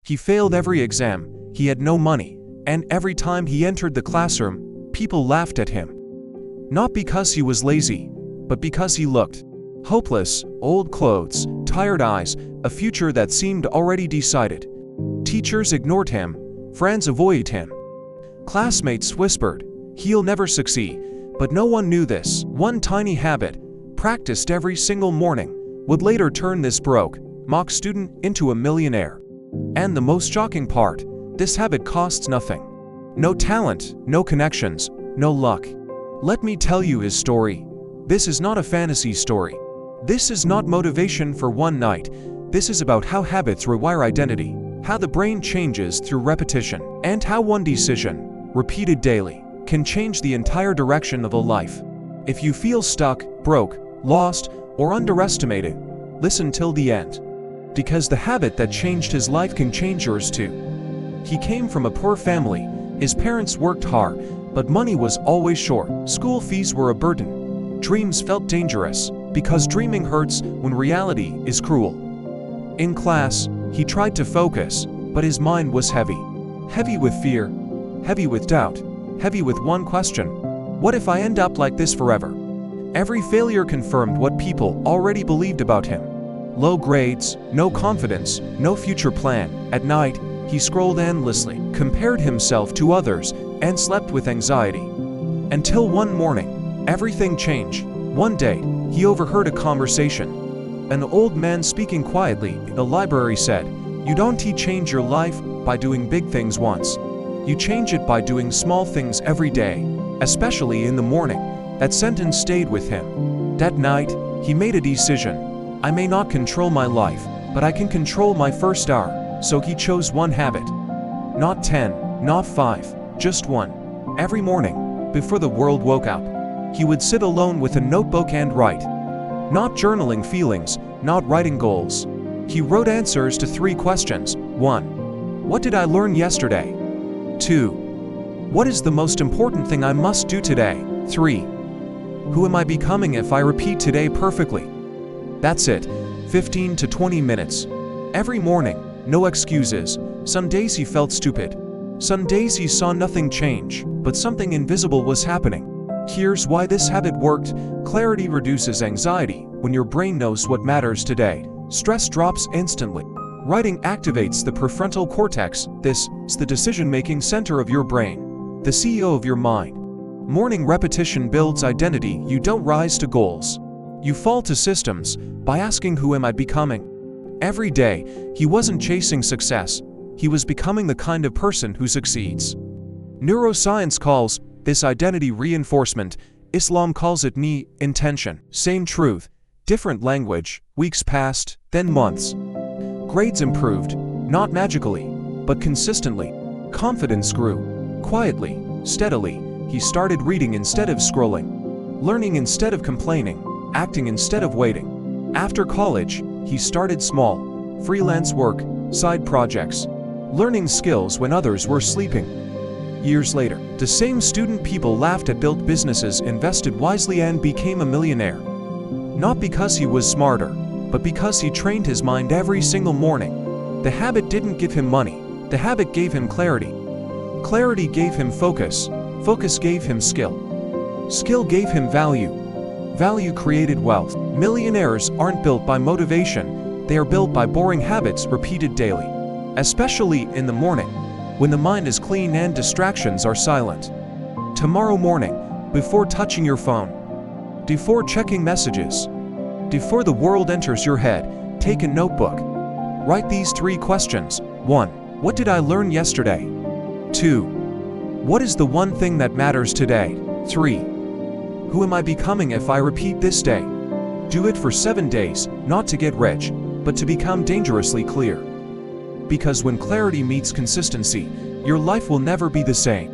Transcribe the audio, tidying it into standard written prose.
He failed every exam, he had no money, and every time he entered the classroom, people laughed at him. Not because he was lazy, but because he looked hopeless, old clothes, tired eyes, a future that seemed already decided. Teachers ignored him, friends avoided him. Classmates whispered, "He'll never succeed," but no one knew this. One tiny habit, practiced every single morning, would later turn this broke, mock student into a millionaire. And the most shocking part, this habit costs nothing. No talent, no connections, no luck. Let me tell you his story. This is not a fantasy story. This is not motivation for one night. This is about how habits rewire identity, how the brain changes through repetition, and how one decision, repeated daily, can change the entire direction of a life. If you feel stuck, broke, lost, or underestimated, listen till the end. Because the habit that changed his life can change yours too. He came from a poor family. His parents worked hard, but money was always short. School fees were a burden. Dreams felt dangerous, because dreaming hurts when reality is cruel. In class, he tried to focus, but his mind was heavy. Heavy with fear, heavy with doubt, heavy with one question: what if I end up like this forever? Every failure confirmed what people already believed about him. Low grades, no confidence, no future plan. At night, he scrolled endlessly, compared himself to others, and slept with anxiety. Until one morning, everything changed. One day, he overheard a conversation. An old man speaking quietly in the library said, "You don't change your life by doing big things once. You change it by doing small things every day, especially in the morning." That sentence stayed with him. That night, he made a decision. I may not control my life, but I can control my first hour. So he chose one habit. Not 10, not 5, just one. Every morning, before the world woke up, he would sit alone with a notebook and write. Not journaling feelings, not writing goals. He wrote answers to 3 questions. 1. What did I learn yesterday? 2. What is the most important thing I must do today? 3. Who am I becoming if I repeat today perfectly? That's it. 15 to 20 minutes. Every morning, no excuses. Some days he felt stupid. Some days he saw nothing change, but something invisible was happening. Here's why this habit worked. Clarity reduces anxiety. When your brain knows what matters today, stress drops instantly. Writing activates the prefrontal cortex. This is the decision-making center of your brain, the CEO of your mind. Morning repetition builds identity. You don't rise to goals. You fall to systems by asking, who am I becoming? Every day, he wasn't chasing success. He was becoming the kind of person who succeeds. Neuroscience calls this identity reinforcement. Islam calls it intention. Same truth, different language. Weeks passed, then months. Grades improved, not magically, but consistently. Confidence grew, quietly, steadily. He started reading instead of scrolling, learning instead of complaining, acting instead of waiting. After college, he started small, freelance work, side projects, learning skills when others were sleeping. Years later, the same student people laughed at, built businesses, invested wisely, and became a millionaire. Not because he was smarter, but because he trained his mind every single morning. The habit didn't give him money. The habit gave him clarity. Clarity gave him focus. Focus gave him skill. Skill gave him value. Value created wealth. Millionaires aren't built by motivation. They are built by boring habits repeated daily. Especially in the morning, when the mind is clean and distractions are silent. Tomorrow morning, before touching your phone, before checking messages, before the world enters your head, take a notebook. Write these 3 questions. 1. What did I learn yesterday? 2. What is the one thing that matters today? 3. Who am I becoming if I repeat this day? Do it for 7 days, not to get rich, but to become dangerously clear. Because when clarity meets consistency, your life will never be the same.